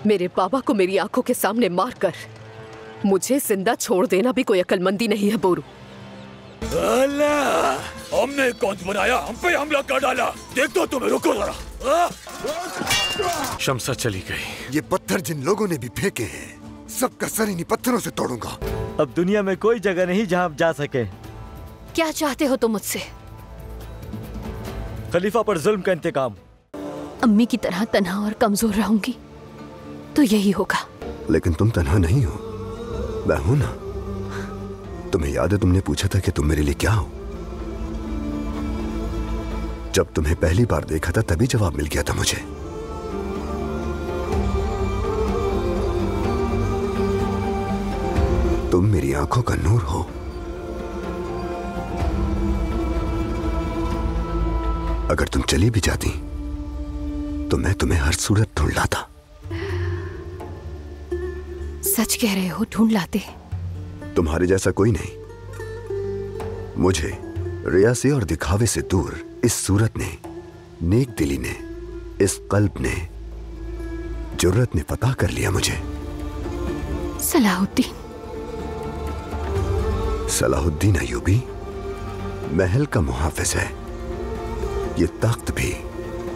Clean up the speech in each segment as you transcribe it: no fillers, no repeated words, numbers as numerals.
मेरे बाबा को मेरी आंखों के सामने मारकर मुझे जिंदा छोड़ देना भी कोई अक्लमंदी नहीं है बोरू। अल्लाह, हमने कौन बनाया, हम पे हमला कर डाला। देख तो तुम्हें, रुको जरा। शम्सा चली गई। ये पत्थर जिन लोगों ने भी फेंके हैं, सबका सर इन्हीं पत्थरों से तोड़ूंगा। अब दुनिया में कोई जगह नहीं जहां आप जा सके। क्या चाहते हो तुम मुझसे? खलीफा पर जुल्म का इंतकाम। अम्मी की तरह तन्हा और कमजोर रहूंगी तो यही होगा। लेकिन तुम तन्हा नहीं हो, मैं हूं ना। तुम्हें याद है तुमने पूछा था कि तुम मेरे लिए क्या हो? जब तुम्हें पहली बार देखा था तभी जवाब मिल गया था मुझे। तुम मेरी आंखों का नूर हो। अगर तुम चली भी जाती तो मैं तुम्हें हर सूरत ढूंढ लाता। सच कह रहे हो, ढूंढ लाते? तुम्हारे जैसा कोई नहीं। मुझे रियासी और दिखावे से दूर इस सूरत ने, नेक दिली ने, इस कल्ब ने, जुर्रत ने पता कर लिया मुझे। सलाहुद्दीन। सलाहुद्दीन अयूबी महल का मुहाफिज है। ये तख्त भी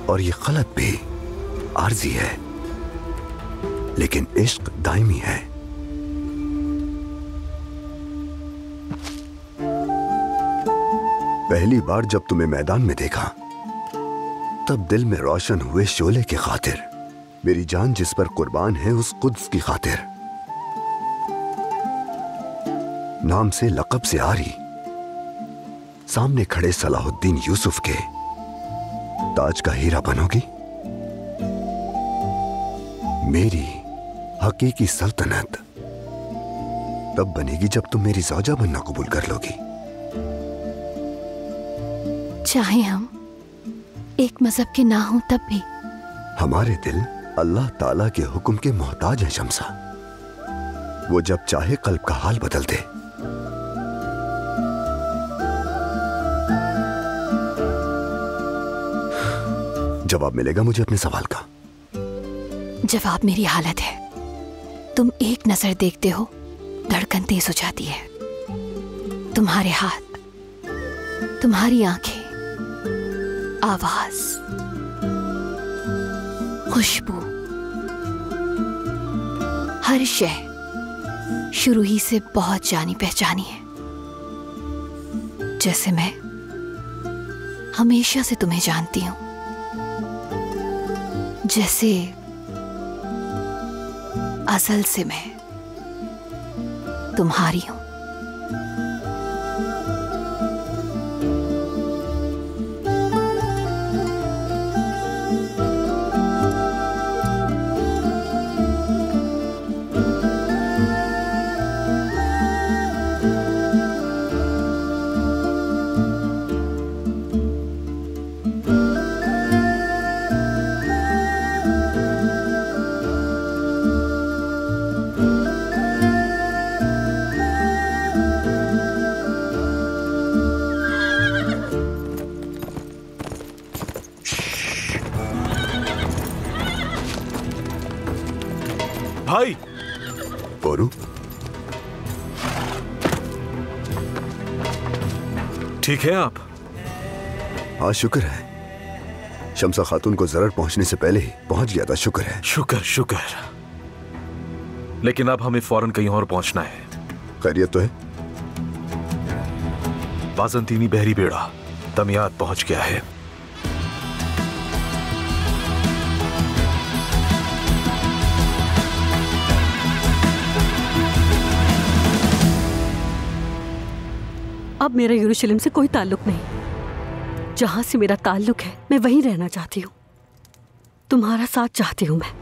और ये खलत भी आर्जी है, लेकिन इश्क दायमी है। पहली बार जब तुम्हें मैदान में देखा तब दिल में रोशन हुए शोले की खातिर, मेरी जान जिस पर कुर्बान है उस कुद्स की खातिर। नाम से लक़ब से आरी, सामने खड़े सलाहुद्दीन यूसुफ के ताज का हीरा बनोगी। मेरी हकीकी सल्तनत तब बनेगी जब तुम मेरी ज़ौजा बनना कबूल कर लोगी। चाहे हम एक मजहब के ना हों तब भी। हमारे दिल अल्लाह ताला के हुक्म के मोहताज हैं शम्सा। वो जब चाहे कल्ब का हाल बदल दे। जवाब मिलेगा मुझे अपने सवाल का। जवाब मेरी हालत है। तुम एक नजर देखते हो, धड़कन तेज हो जाती है। तुम्हारे हाथ, तुम्हारी आंखें, आवाज, खुशबू, हर शय शुरू ही से बहुत जानी पहचानी है। जैसे मैं हमेशा से तुम्हें जानती हूं, जैसे असल से मैं तुम्हारी हूं। भाई बोरू, ठीक है आप? हाँ शुक्र है। शम्सा खातून को जरर पहुंचने से पहले ही पहुंच गया था। शुक्र है। शुक्र शुक्र। लेकिन अब हमें फौरन कहीं और पहुंचना है। खैरियत तो है? बाज़ंतीनी बहरी बेड़ा तमियात पहुंच गया है। अब मेरा यरूशलेम से कोई ताल्लुक नहीं। जहां से मेरा ताल्लुक है मैं वहीं रहना चाहती हूँ। तुम्हारा साथ चाहती हूँ मैं।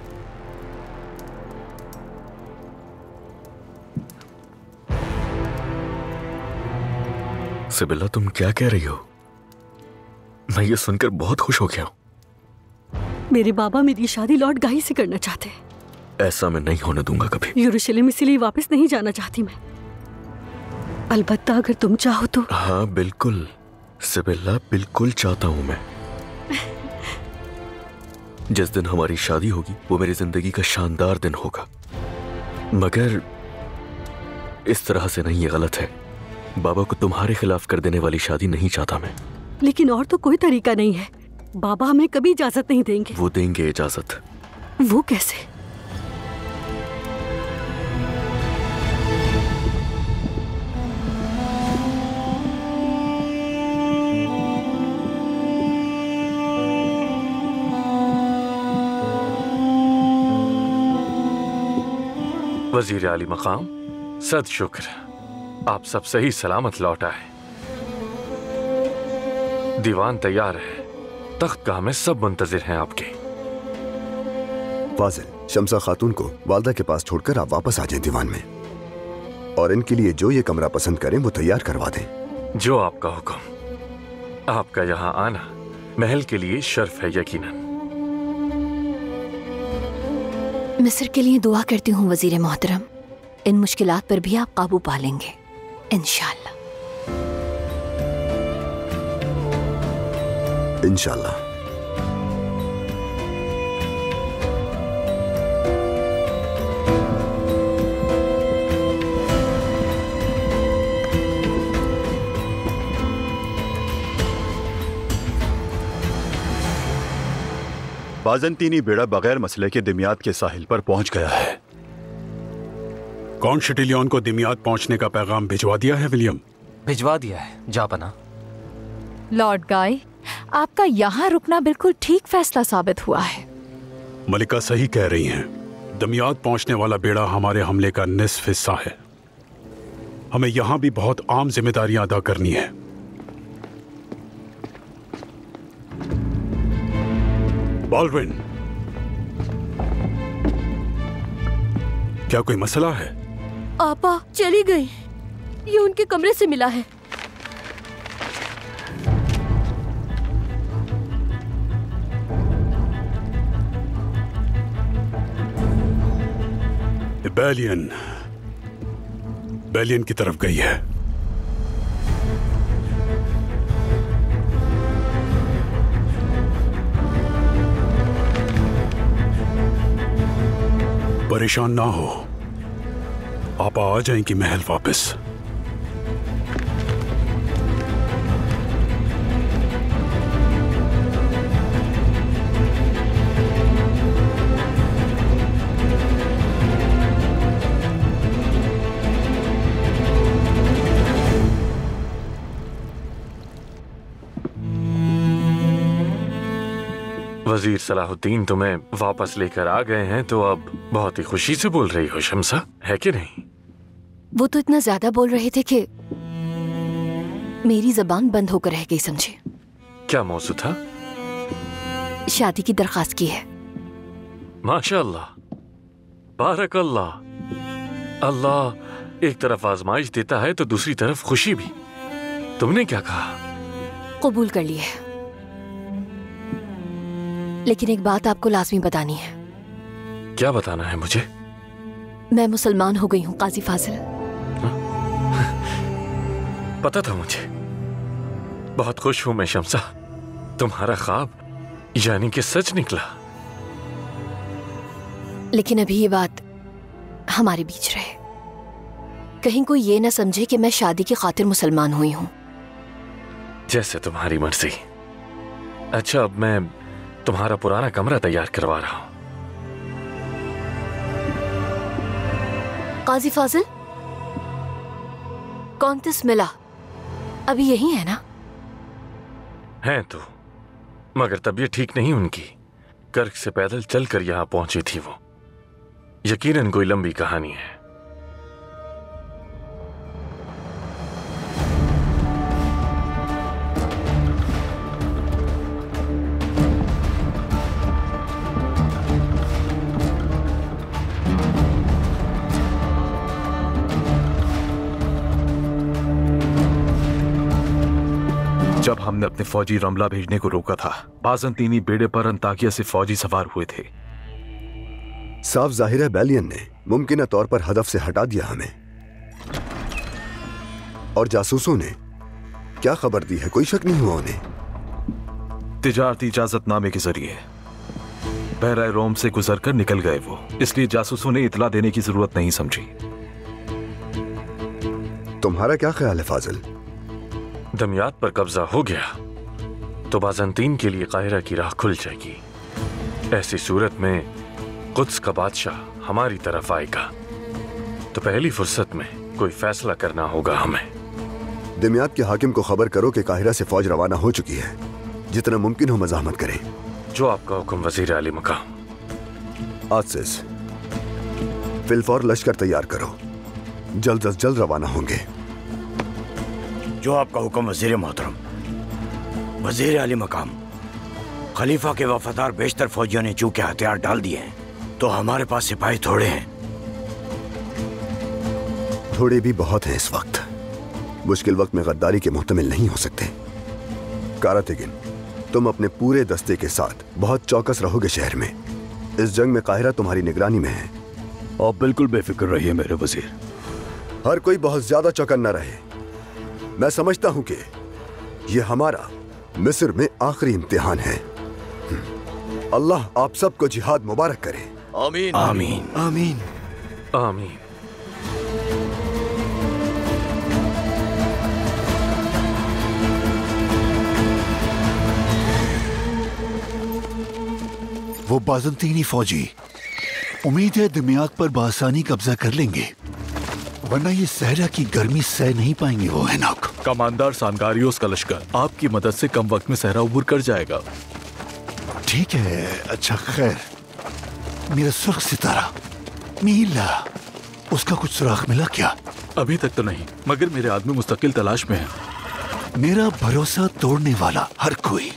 सिबिल्ला, तुम क्या कह रही हो? मैं ये सुनकर बहुत खुश हो गया हूं। मेरे बाबा मेरी शादी लॉर्ड गाही से करना चाहते हैं। ऐसा मैं नहीं होने दूंगा कभी। यरूशलेम इसीलिए वापस नहीं जाना चाहती मैं। अलबत्ता अगर तुम चाहो तो। हाँ बिल्कुल सिबिल्ला, बिल्कुल चाहता हूं मैं। जिस दिन हमारी शादी होगी वो मेरी जिंदगी का शानदार दिन होगा, मगर इस तरह से नहीं, ये गलत है। बाबा को तुम्हारे खिलाफ कर देने वाली शादी नहीं चाहता मैं। लेकिन और तो कोई तरीका नहीं है। बाबा हमें कभी इजाजत नहीं देंगे। वो देंगे इजाजत। वो कैसे? वजीर आली मकाम, सद शुक्र, आप सब सही सलामत लौट आए। दीवान तैयार है, तख्तगाह में सब मुंतजिर हैं आपके। फाजिल, शम्सा खातून को वालदा के पास छोड़कर आप वापस आ जाएं दीवान में, और इनके लिए जो ये कमरा पसंद करें वो तैयार करवा दें। जो आपका हुक्म। आपका यहाँ आना महल के लिए शर्फ है यकीनन। मिस्र के लिए दुआ करती हूँ वजीर मोहतरम, इन मुश्किलात पर भी आप काबू पा लेंगे इंशाअल्लाह। इंशाअल्लाह। बाज़ंतीनी बेड़ा बगैर मसले के दिमियात के साहिल पर पहुंच गया है। कौन शिटिलियन को दिमियात पहुंचने का पैगाम भिजवा दिया है विलियम? भिजवा दिया है जापना। लॉर्ड गाय, आपका यहाँ रुकना बिल्कुल ठीक फैसला साबित हुआ है। मलिका सही कह रही हैं। दिमियात पहुंचने वाला बेड़ा हमारे हमले का निस्फ हिस्सा है। हमें यहाँ भी बहुत आम जिम्मेदारियां अदा करनी है। बॉलविन, क्या कोई मसला है? आपा चली गई। ये उनके कमरे से मिला है। बैलियन की तरफ गई है। परेशान ना हो, आपा आ जाएंगी महल वापस। वजीर सलाहुद्दीन तुम्हें वापस लेकर आ गए हैं तो अब बहुत ही खुशी से बोल रही हो शम्सा, है कि नहीं? वो तो इतना ज्यादा बोल रहे थे कि मेरी जबान बंद होकर रह गई, समझे। क्या मौजू था? शादी की दरखास्त की है। माशाअल्लाह, बारकल्लाह। अल्लाह एक तरफ आजमाइश देता है तो दूसरी तरफ खुशी भी। तुमने क्या कहा? कबूल कर लिया है, लेकिन एक बात आपको लाजमी बतानी है। क्या बताना है मुझे? मैं मुसलमान हो गई हूँ काजी फाजिल। पता था मुझे। बहुत खुश हूं मैं शम्सा, तुम्हारा ख्वाब यानी कि सच निकला। लेकिन अभी ये बात हमारे बीच रहे, कहीं कोई ये ना समझे कि मैं शादी की खातिर मुसलमान हुई हूं। जैसे तुम्हारी मर्जी। अच्छा, अब मैं तुम्हारा पुराना कमरा तैयार करवा रहा हूं। काजी फाजिल, कौंतिस मिला अभी यही है ना? हैं तो, मगर तबीयत ठीक नहीं उनकी। कर्क से पैदल चलकर यहां पहुंची थी वो। यकीनन कोई लंबी कहानी है। जब हमने अपने फौजी रमला भेजने को रोका था, बाज़ंतीनी बेड़े पर अंताकिया से फौजी सवार हुए थे। साफ जाहिर है बैलियन ने मुमकिन तौर पर हदफ से हटा दिया हमें, और जासूसों ने क्या खबर दी है? कोई शक नहीं हुआ उन्हें। तिजारती इजाजतनामे के जरिए बहराए रोम से गुजरकर निकल गए वो, इसलिए जासूसों ने इतला देने की जरूरत नहीं समझी। तुम्हारा क्या ख्याल है फाजिल? दमियात पर कब्जा हो गया तो बाज़ंतीन के लिए काहिरा की राह खुल जाएगी। ऐसी सूरत में कुद्स का बादशाह हमारी तरफ आएगा तो पहली फुर्सत में कोई फैसला करना होगा हमें। दमियात के हाकिम को खबर करो कि काहिरा से फौज रवाना हो चुकी है। जितना मुमकिन हो मज़ाहमत करें। जो आपका हुक्म वजीर आली मकाम। आसिस, फिलफौर लश्कर तैयार करो, जल्द अज जल्द रवाना होंगे। जो आपका हुक्म वजीर मोहतरम। वजीर आली मकाम, खलीफा के वफादार बेशतर फौजियों ने चूंकि हथियार डाल दिए हैं तो हमारे पास सिपाही थोड़े हैं। थोड़े भी बहुत हैं इस वक्त। मुश्किल वक्त में गद्दारी के मुहतमिल नहीं हो सकते। कारातेगिन, तुम अपने पूरे दस्ते के साथ बहुत चौकस रहोगे शहर में। इस जंग में काहिरा तुम्हारी निगरानी में है। आप बिल्कुल बेफिक्र रहिए मेरे वजीर। हर कोई बहुत ज्यादा चौकन्ना रहे। मैं समझता हूं कि यह हमारा मिस्र में आखिरी इम्तिहान है। अल्लाह आप सबको जिहाद मुबारक करे। आमीन आमीन आमीन आमीन। वो बाज़ंतीनी फौजी उम्मीद है दमियात पर बासानी कब्जा कर लेंगे, वरना ये सहरा की गर्मी सह नहीं पाएंगे वो हैनोक। कमांडर सांगारियोस का लश्कर आपकी मदद से कम वक्त में सहरा उबूर कर जाएगा। ठीक है, अच्छा खैर, मेरा सुर्ख सितारा मीला, उसका कुछ सुराग मिला क्या? अभी तक तो नहीं, मगर मेरे आदमी मुस्तकिल तलाश में है। मेरा भरोसा तोड़ने वाला हर कोई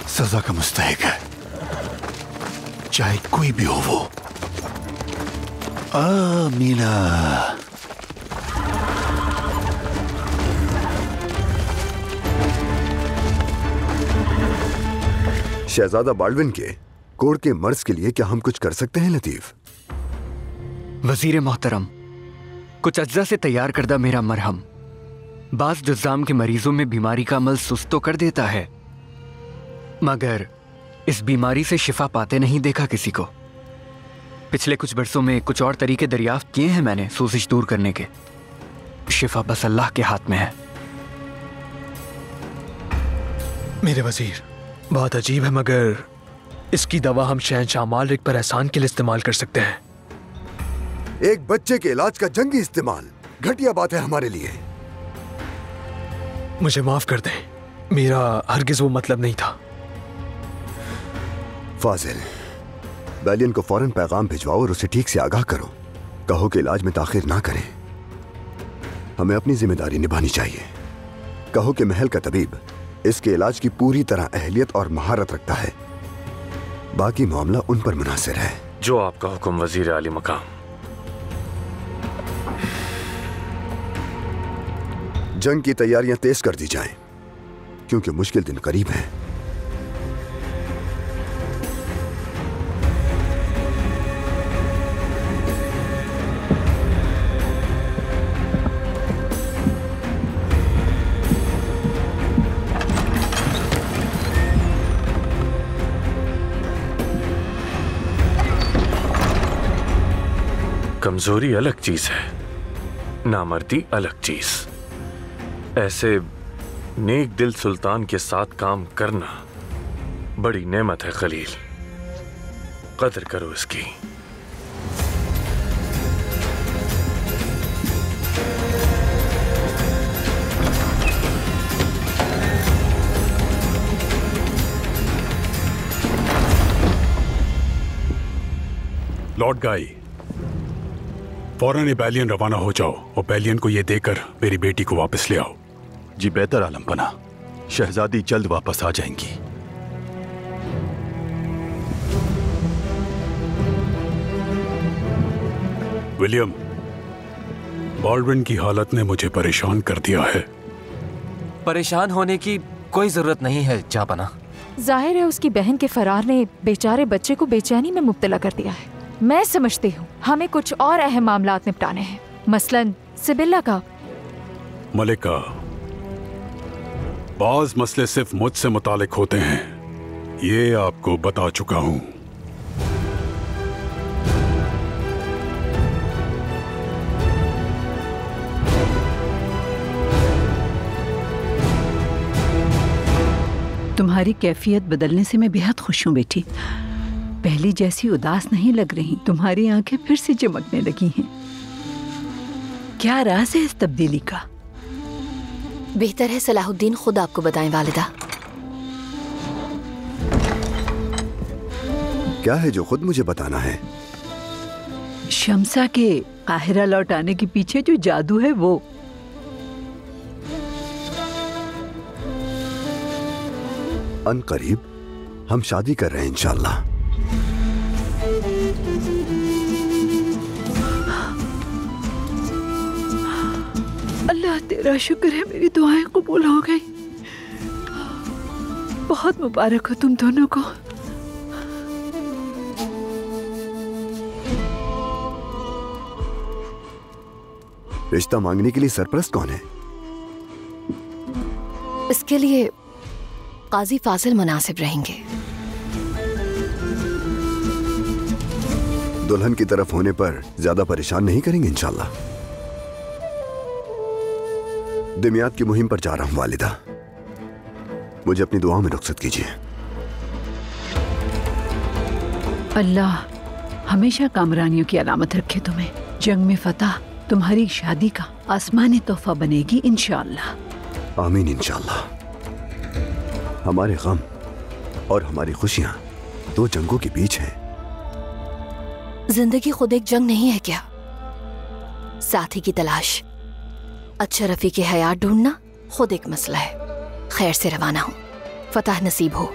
सजा का मुस्तहिक है, चाहे कोई भी हो वो। मीला, शहजादा बाल्डविन के कोड के मर्ज के लिए क्या हम कुछ कर सकते हैं लतीफ? वजीर मोहतरम, कुछ अज्जा से तैयार करदा मेरा मरहम बाज जुज़ाम के मरीजों में बीमारी का अमल सुस्त तो कर देता है, मगर इस बीमारी से शिफा पाते नहीं देखा किसी को। पिछले कुछ बरसों में कुछ और तरीके दरियाफ्त किए हैं मैंने सोजिश दूर करने के। शिफा बस अल्लाह के हाथ में है। मेरे वजीर, बात अजीब है, मगर इसकी दवा हम शहंशाह मालिक पर एहसान के लिए इस्तेमाल कर सकते हैं। एक बच्चे के इलाज का जंगी इस्तेमाल घटिया बात है हमारे लिए। मुझे माफ कर दें, मेरा हरगिज वो मतलब नहीं था। फाजिल, बैलियन को फौरन पैगाम भिजवाओ और उसे ठीक से आगाह करो। कहो कि इलाज में ताखिर ना करें, हमें अपनी जिम्मेदारी निभानी चाहिए। कहो कि महल का तबीब इसके इलाज की पूरी तरह अहलियत और महारत रखता है, बाकी मामला उन पर मुनासिर है। जो आपका हुक्म वजीर आली मकाम। जंग की तैयारियां तेज कर दी जाएं, क्योंकि मुश्किल दिन करीब है। कमजोरी अलग चीज है, नामर्दी अलग चीज। ऐसे नेक दिल सुल्तान के साथ काम करना बड़ी नेमत है खलील, कदर करो इसकी। लॉर्ड गाई, फौरन बैलियन रवाना हो जाओ और बैलियन को यह देकर मेरी बेटी को वापस ले आओ। जी बेहतर आलम पना, शहजादी जल्द वापस आ जाएंगी। विलियम, बाल्डविन की हालत ने मुझे परेशान कर दिया है। परेशान होने की कोई जरूरत नहीं है जापना। जाहिर है उसकी बहन के फरार ने बेचारे बच्चे को बेचैनी में मुब्तला कर दिया है। मैं समझती हूँ हमें कुछ और अहम मामलात निपटाने हैं, मसलन सिबिल्ला का। मलिका, बाज मसले सिर्फ मुझसे मुतालिक होते हैं, ये आपको बता चुका हूँ। तुम्हारी कैफियत बदलने से मैं बेहद खुश हूँ बेटी। पहली जैसी उदास नहीं लग रही, तुम्हारी आंखें फिर से चमकने लगी हैं। क्या राज है इस तब्दीली का? बेहतर है सलाहुद्दीन खुद आपको बताएं वालिदा। क्या है जो खुद मुझे बताना है? शम्सा के काहिरा लौट आने के पीछे जो जादू है वो। अनकरीब हम शादी कर रहे हैं इंशाल्लाह। अल्लाह तेरा शुक्र है, मेरी दुआएं कबूल हो गई। बहुत मुबारक हो तुम दोनों को। रिश्ता मांगने के लिए सरपरस्त कौन है? इसके लिए काजी फाजिल मुनासिब रहेंगे। दुल्हन की तरफ होने पर ज्यादा परेशान नहीं करेंगे इंशाल्लाह। दिमियात की मुहिम पर जा रहा हूं वालिदा, मुझे अपनी दुआओं में रुखसत कीजिए। अल्लाह हमेशा कामरानियों की अलामत रखे तुम्हें। जंग में फतह तुम्हारी शादी का आसमानी तोहफा बनेगी इंशाअल्लाह। आमीन इंशाअल्लाह। हमारे गम और हमारी खुशियां दो जंगों के बीच हैं। जिंदगी खुद एक जंग नहीं है क्या? साथी की तलाश, अच्छा रफी के हयात ढूंढना खुद एक मसला है। खैर से रवाना हो, फतह नसीब हो।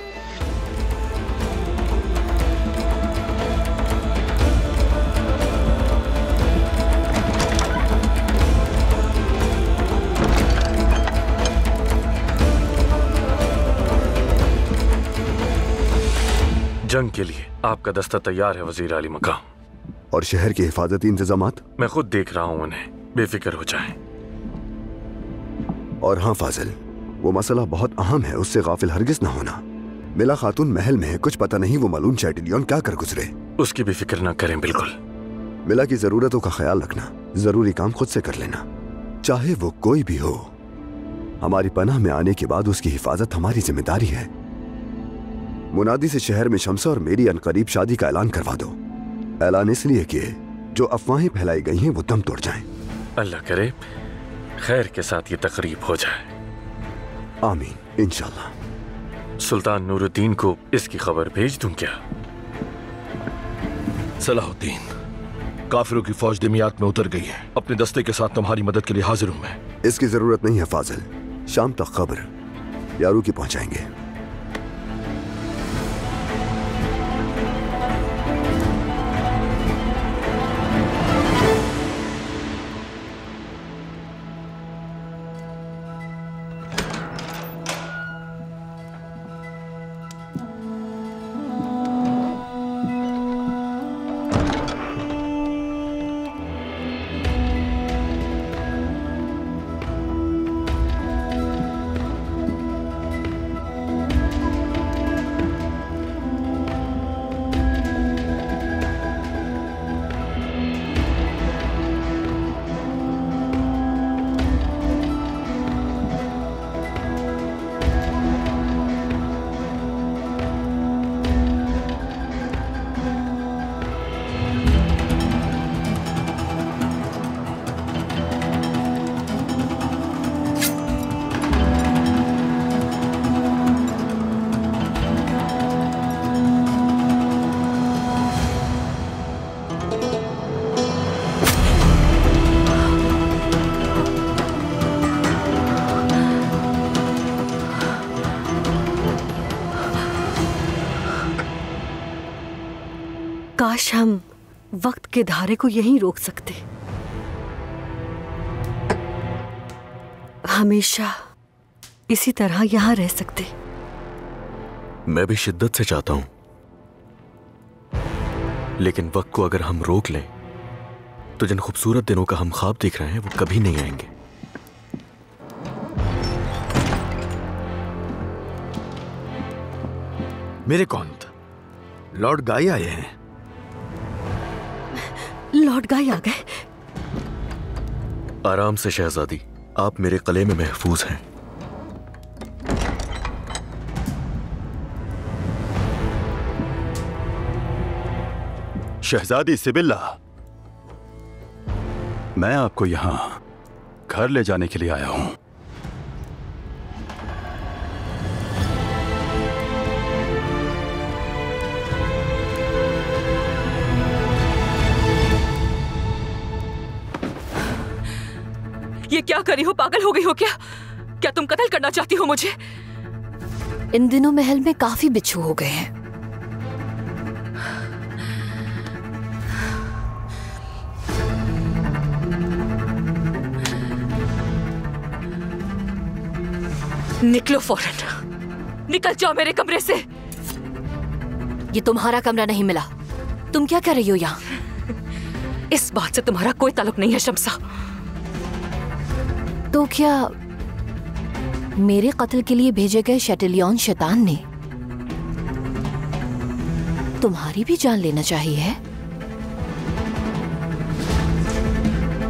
जंग के लिए आपका दस्ता तैयार है वजीर आली मकाम। और शहर के हिफाजती इंतजामात? मैं खुद देख रहा हूँ उन्हें, बेफिक्र हो जाएं। और हाँ फाजिल, वो मसला बहुत अहम है, उससे गाफिल हरगिज ना होना। मिला खातून महल में है, कुछ पता नहीं वो मलून चैटिलियन क्या कर गुजरे। उसकी भी फिक्र ना करें बिल्कुल। मिला की जरूरतों का ख्याल रखना, जरूरी काम खुद से कर लेना, चाहे वो कोई भी हो। हमारी पनाह में आने के बाद उसकी हिफाजत हमारी जिम्मेदारी है। मुनादी से शहर में शम्सा और मेरी अनकरीब शादी का ऐलान करवा दो। ऐलान इसलिए कि जो अफवाहें फैलाई गई हैं वो दम तोड़ जाएं। अल्लाह करे खैर के साथ ये तकरीब हो जाए। आमीन इंशाल्लाह। सुल्तान नूरुद्दीन को इसकी खबर भेज दूं क्या? सलाहुद्दीन, काफिरों की फौज दिमियात में उतर गई है। अपने दस्ते के साथ तुम्हारी मदद के लिए हाजिर हूं मैं। इसकी जरूरत नहीं है फाजिल, शाम तक खबर यारू की पहुंचाएंगे। काश हम वक्त के धारे को यहीं रोक सकते, हमेशा इसी तरह यहां रह सकते। मैं भी शिद्दत से चाहता हूं, लेकिन वक्त को अगर हम रोक लें तो जिन खूबसूरत दिनों का हम ख्वाब देख रहे हैं वो कभी नहीं आएंगे। मेरे कौंत, लॉर्ड गाय आए हैं। लॉर्ड गाय आ गए? आराम से शहजादी, आप मेरे कले में महफूज हैं। शहजादी सिबिल्ला, मैं आपको यहां घर ले जाने के लिए आया हूं। ये क्या करी हो? पागल हो गई हो क्या? क्या तुम कत्ल करना चाहती हो मुझे? इन दिनों महल में काफी बिच्छू हो गए हैं। निकलो फौरन, निकल जाओ मेरे कमरे से। ये तुम्हारा कमरा नहीं मिला। तुम क्या कर रही हो यहाँ? इस बात से तुम्हारा कोई ताल्लुक नहीं है शम्सा। तो क्या मेरे कत्ल के लिए भेजे गए शैटिलियन शैतान ने तुम्हारी भी जान लेना चाहिए?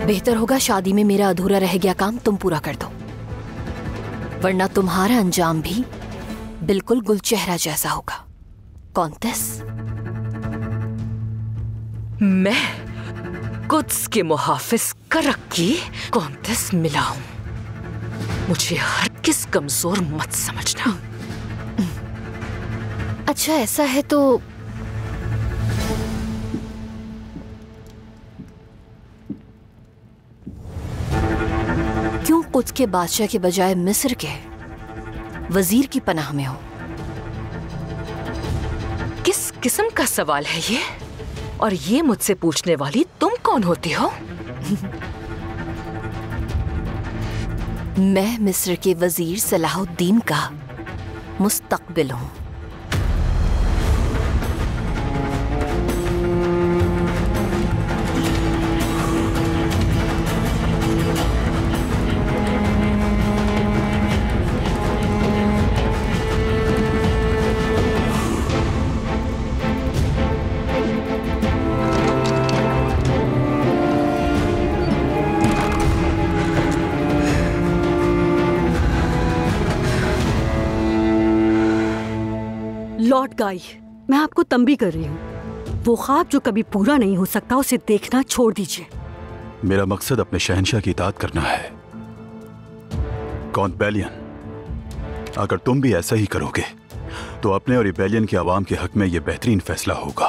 बेहतर होगा शादी में मेरा अधूरा रह गया काम तुम पूरा कर दो, वरना तुम्हारा अंजाम भी बिल्कुल गुलचेहरा जैसा होगा। कौंतेस, मैं कुद्स के मुहाफिज करक की कौंतेस मिला हूं। मुझे हरगिज़ कमजोर मत समझना। अच्छा ऐसा है तो क्यों कुद्स के बादशाह के बजाय मिस्र के वजीर की पनाह में हो? किस किस्म का सवाल है ये? और ये मुझसे पूछने वाली तुम कौन होती हो? मैं मिस्र के वजीर सलाहुद्दीन का मुस्तकबिल हूं। लॉर्ड गाई, मैं आपको तंबी कर रही हूँ। वो ख्वाब जो कभी पूरा नहीं हो सकता उसे देखना छोड़ दीजिए। मेरा मकसद अपने शहंशाह की इताअत करना है। कौंत बैलियन, अगर तुम भी ऐसा ही करोगे तो अपने और रिबेलियन के आवाम के हक में यह बेहतरीन फैसला होगा।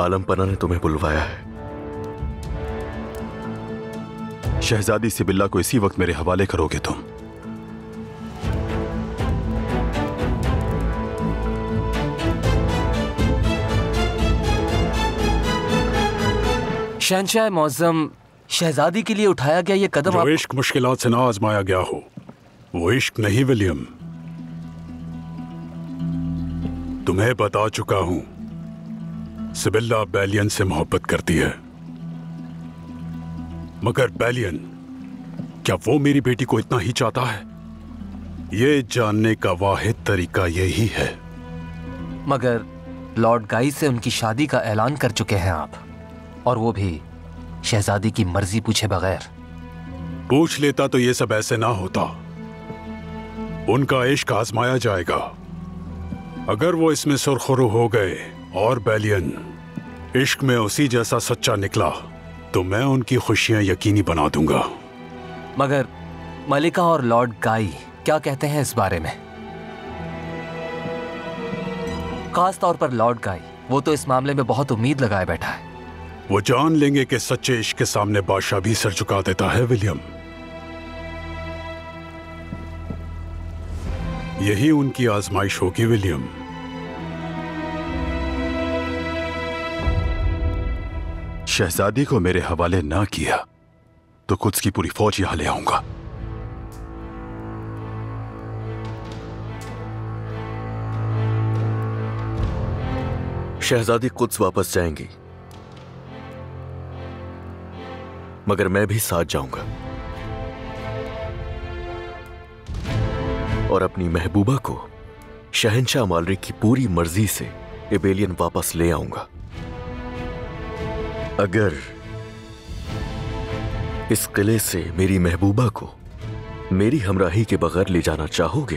आलम पना ने तुम्हें बुलवाया है। शहजादी सिबिल्ला को इसी वक्त मेरे हवाले करोगे तुम? शहंशाह मौज़म, शहजादी के लिए उठाया गया ये कदम जो इश्क मुश्किलात से ना आजमाया गया हो वो इश्क नहीं विलियम। तुम्हें बता चुका हूं, सिबिल्ला बैलियन से मोहब्बत करती है, मगर बैलियन क्या वो मेरी बेटी को इतना ही चाहता है? ये जानने का वाहिद तरीका यही है। मगर लॉर्ड गाई से उनकी शादी का ऐलान कर चुके हैं आप, और वो भी शहजादी की मर्जी पूछे बगैर। पूछ लेता तो ये सब ऐसे ना होता। उनका इश्क आजमाया जाएगा। अगर वो इसमें सुरखरू हो गए और बैलियन इश्क में उसी जैसा सच्चा निकला तो मैं उनकी खुशियां यकीनी बना दूंगा। मगर मलिका और लॉर्ड गाई क्या कहते हैं इस बारे में? खास तौर पर लॉर्ड गाई, वो तो इस मामले में बहुत उम्मीद लगाए बैठा है। वो जान लेंगे कि सच्चे इश्क के सामने बादशाह भी सर झुका देता है विलियम। यही उनकी आजमाइश होगी विलियम। शहजादी को मेरे हवाले ना किया तो कुद्स की पूरी फौज यहां ले आऊंगा। शहजादी कुद्स वापस जाएंगी, मगर मैं भी साथ जाऊंगा और अपनी महबूबा को शहंशाह मालरिक की पूरी मर्जी से इबेलियन वापस ले आऊंगा। अगर इस किले से मेरी महबूबा को मेरी हमराही के बगैर ले जाना चाहोगे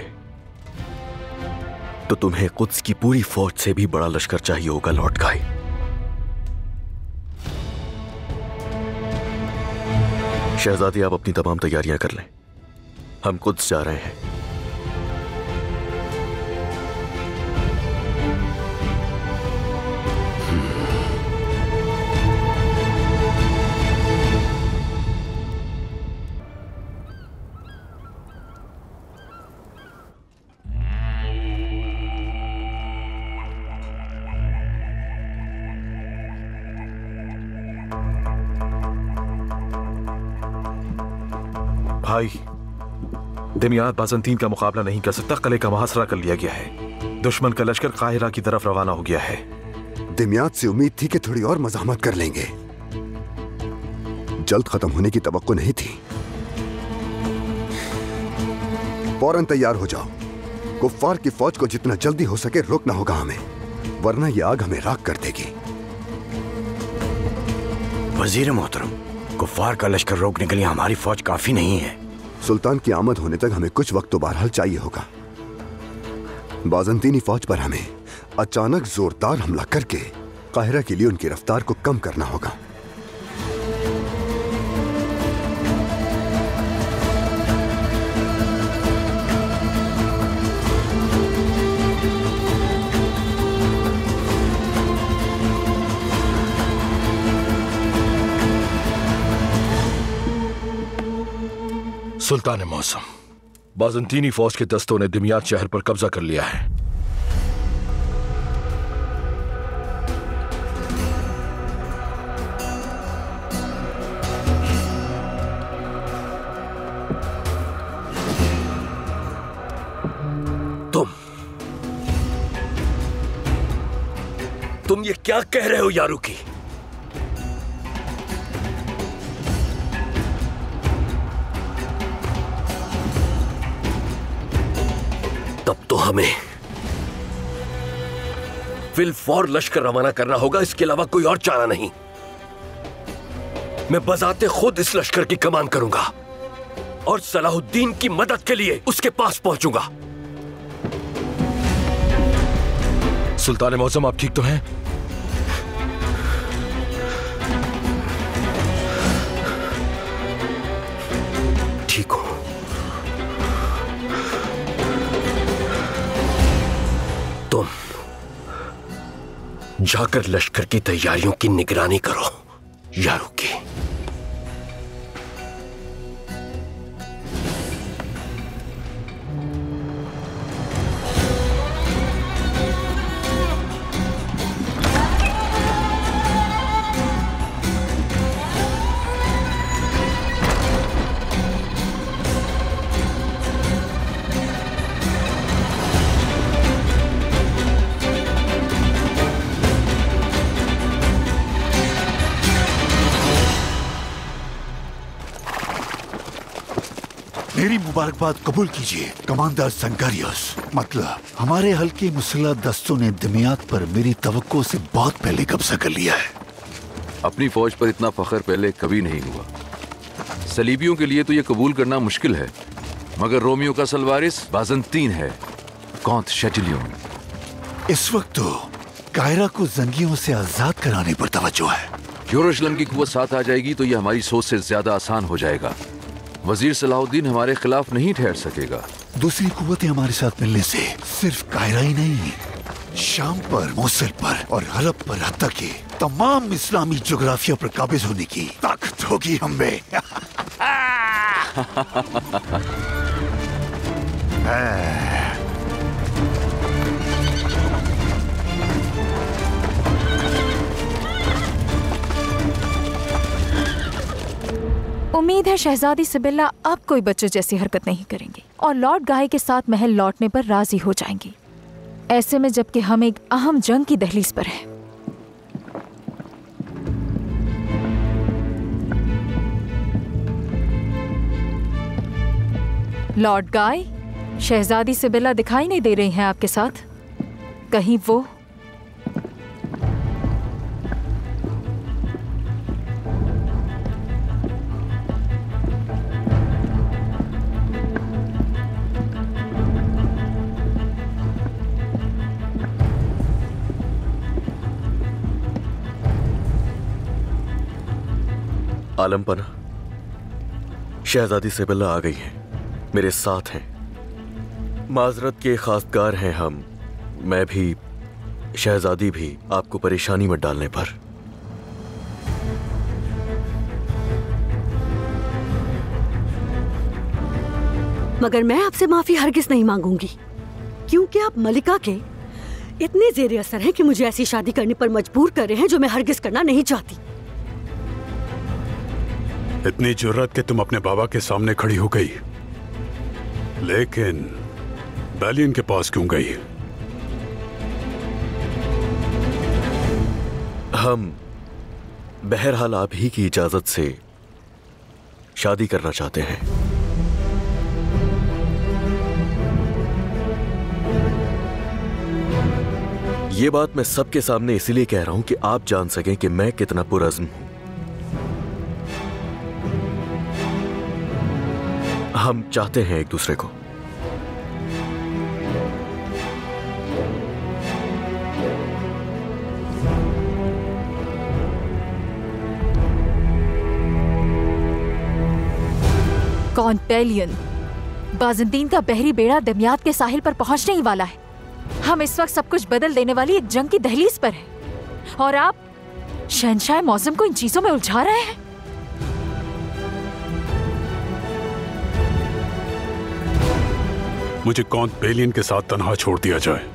तो तुम्हें कुद्स की पूरी फौज से भी बड़ा लश्कर चाहिए होगा लॉर्ड गाई। शहजादी, आप अपनी तमाम तैयारियां कर लें, हम कुद्स जा रहे हैं। भाई, दिमियात बाज़ंतीन का मुकाबला नहीं कर सकता। किले का मुहासरा कर लिया गया है। दुश्मन का लश्कर काहिरा की तरफ रवाना हो गया है। दिमियात से उम्मीद थी कि थोड़ी और मज़ाहमत कर लेंगे, जल्द खत्म होने की तवक्को नहीं थी। फौरन तैयार हो जाओ। कुफ्फार की फौज को जितना जल्दी हो सके रोकना होगा हमें, वरना ये आग हमें राख कर देगी। वजीर मोहतरम, कुफ्फार का लश्कर रोकने के लिए हमारी फौज काफी नहीं है। सुल्तान की आमद होने तक हमें कुछ वक्त तो बहरहाल चाहिए होगा। बाज़ंतीनी फौज पर हमें अचानक जोरदार हमला करके काहिरा के लिए उनकी रफ्तार को कम करना होगा। सुल्तान मौसम, बाज़ंतीनी फौज के दस्तों ने दिमियात शहर पर कब्जा कर लिया है। तुम ये क्या कह रहे हो यारुकी? तब तो हमें फिलफौर लश्कर रवाना करना होगा, इसके अलावा कोई और चारा नहीं। मैं बजाते खुद इस लश्कर की कमान करूंगा और सलाहुद्दीन की मदद के लिए उसके पास पहुंचूंगा। सुल्तान मौसम, आप ठीक तो हैं? ठीक हूं। तुम जाकर लश्कर की तैयारियों की निगरानी करो यारुकी। मेरी मुबारकबाद कबूल कीजिए कमांडर संगारियस। मतलब हमारे हल्के मुसल्लह दस्तों ने दिमियात पर मेरी तवक्को से बहुत पहले कब्जा कर लिया है। अपनी फौज पर इतना फख्र पहले कभी नहीं हुआ। सलीबियों के लिए तो ये कबूल करना मुश्किल है, मगर रोमियो का सलवारिस बाज़ंतीन है, कौंत शेटिलियन। इस वक्त तो कायरा को जंगियों से आजाद कराने पर तवज्जो है। यरूशलेम की कुव्वत साथ आ जाएगी तो ये हमारी सोच से ज्यादा आसान हो जाएगा। वजीर सलाहुद्दीन हमारे खिलाफ नहीं ठहर सकेगा। दूसरी कुव्वतें हमारे साथ मिलने से सिर्फ कायरा ही नहीं, शाम पर, मोसुल पर और हलब पर हत्ता के तमाम इस्लामी जोग्राफिया पर काबिज होने की ताकत होगी हमें। उम्मीद है शहजादी सिबिल्ला अब कोई बच्चे जैसी हरकत नहीं करेंगी और लॉर्ड गाय के साथ महल लौटने पर राजी हो जाएंगी। ऐसे में जबकि हम एक अहम जंग की दहलीज पर हैं। लॉर्ड गाय, शहजादी सिबिल्ला दिखाई नहीं दे रही हैं आपके साथ? कहीं वो? आलमपना, शहजादी सिबिल्ला आ गई है, मेरे साथ हैं। माजरत के खासगार हैं हम, मैं भी, शहजादी भी, आपको परेशानी में डालने पर। मगर मैं आपसे माफी हरगिज नहीं मांगूंगी, क्योंकि आप मलिका के इतने जेरे असर हैं कि मुझे ऐसी शादी करने पर मजबूर कर रहे हैं जो मैं हरगिज करना नहीं चाहती। इतनी जुर्रत कि तुम अपने बाबा के सामने खड़ी हो गई, लेकिन बैलियन के पास क्यों गई? हम बहरहाल आप ही की इजाजत से शादी करना चाहते हैं। ये बात मैं सबके सामने इसलिए कह रहा हूं कि आप जान सकें कि मैं कितना पुरअज़्म हूं। हम चाहते हैं एक दूसरे को। कॉन्पेलियन, बाज़ंतीन का बहरी बेड़ा दमियात के साहिल पर पहुंचने ही वाला है। हम इस वक्त सब कुछ बदल देने वाली एक जंग की दहलीज पर हैं, और आप शहंशाह मौसम को इन चीजों में उलझा रहे हैं। मुझे कॉन्पेलियन के साथ तन्हा छोड़ दिया जाए।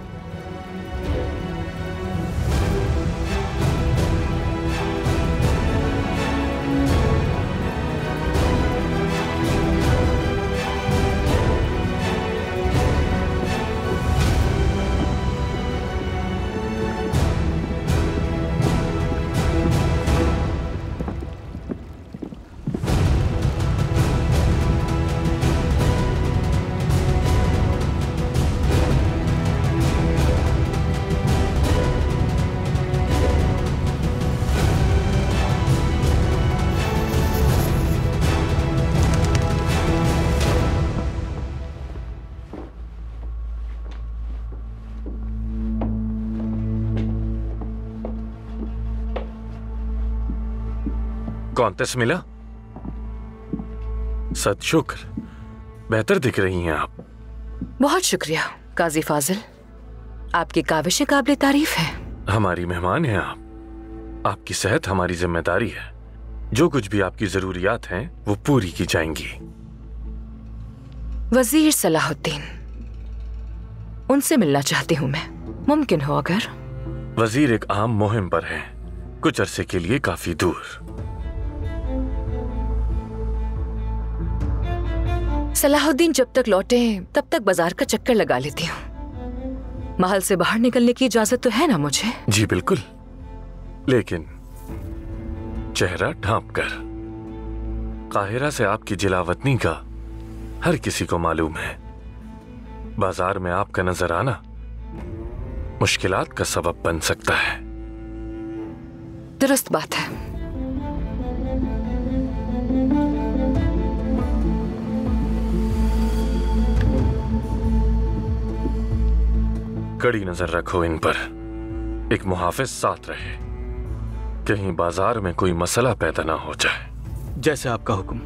कॉन्टेस मिला? सद शुक्र, बेहतर दिख रही हैं आप। बहुत शुक्रिया काजी फाजिल, आपकी काविशें काबिल तारीफ है। हमारी मेहमान हैं आप, आपकी सेहत हमारी जिम्मेदारी है। जो कुछ भी आपकी जरूरियात हैं वो पूरी की जाएंगी। वजीर सलाहुद्दीन, उनसे मिलना चाहती हूँ मैं, मुमकिन हो अगर? वजीर एक अहम मुहिम पर हैं, कुछ अरसे के लिए काफी दूर। सलाहुद्दीन जब तक लौटे तब तक बाजार का चक्कर लगा लेती हूँ। महल से बाहर निकलने की इजाजत तो है ना मुझे? जी बिल्कुल, लेकिन चेहरा ढांप कर। काहिरा से आपकी जिलावतनी का हर किसी को मालूम है। बाजार में आपका नजर आना मुश्किलात का सबब बन सकता है। दुरुस्त बात है। कड़ी नजर रखो इन पर, एक मुहाफिज साथ रहे, कहीं बाजार में कोई मसला पैदा ना हो जाए। जैसे आपका हुक्म।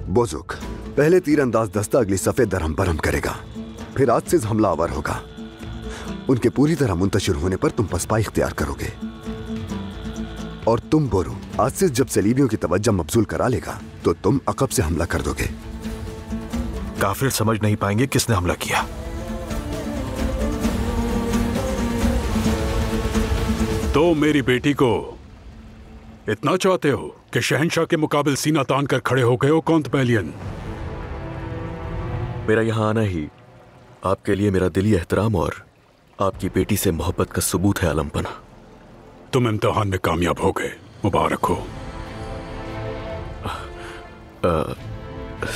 बोजुक, पहले तीरंदाज दस्ता अगली सफेद दरहम पर हम करेगा, फिर आसिज हमलावर होगा। उनके पूरी तरह मुंतशिर होने पर तुम पसपा इख्तियार करोगे, और तुम बोरो, आसिज जब सलीबियों की तवज्जो मबसूल करा लेगा तो तुम अकब से हमला कर दोगे। काफिर समझ नहीं पाएंगे किसने हमला किया। तो मेरी बेटी को इतना चाहते हो कि शहंशाह के मुकाबिल सीना तान कर खड़े हो गए हो कॉन्पेलियन? मेरा यहां आना ही आपके लिए मेरा दिली एहतराम और आपकी बेटी से मोहब्बत का सबूत है आलमपना। तुम इम्तिहान में कामयाब हो गए, मुबारक हो।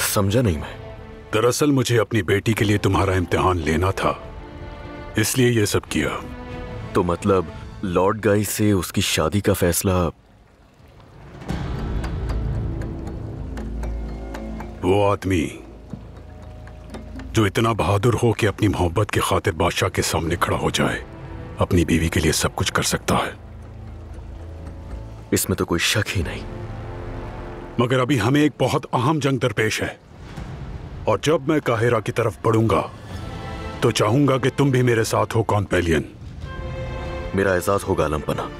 समझा नहीं मैं। दरअसल मुझे अपनी बेटी के लिए तुम्हारा इम्तिहान लेना था, इसलिए ये सब किया। तो मतलब लॉर्ड गाई से उसकी शादी का फैसला? वो आदमी जो इतना बहादुर हो कि अपनी मोहब्बत की खातिर बादशाह के सामने खड़ा हो जाए, अपनी बीवी के लिए सब कुछ कर सकता है। इसमें तो कोई शक ही नहीं। मगर अभी हमें एक बहुत अहम जंग दरपेश है, और जब मैं काहिरा की तरफ बढ़ूंगा तो चाहूंगा कि तुम भी मेरे साथ हो कॉन्पेलियन। मेरा एहसास होगा आलमपना।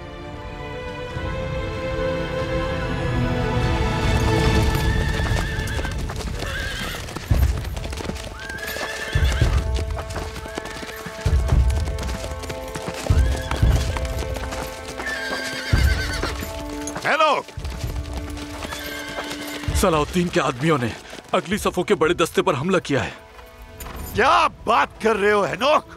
सलाहुद्दीन के आदमियों ने अगली सफों के बड़े दस्ते पर हमला किया है। क्या बात कर रहे हो हेनोक?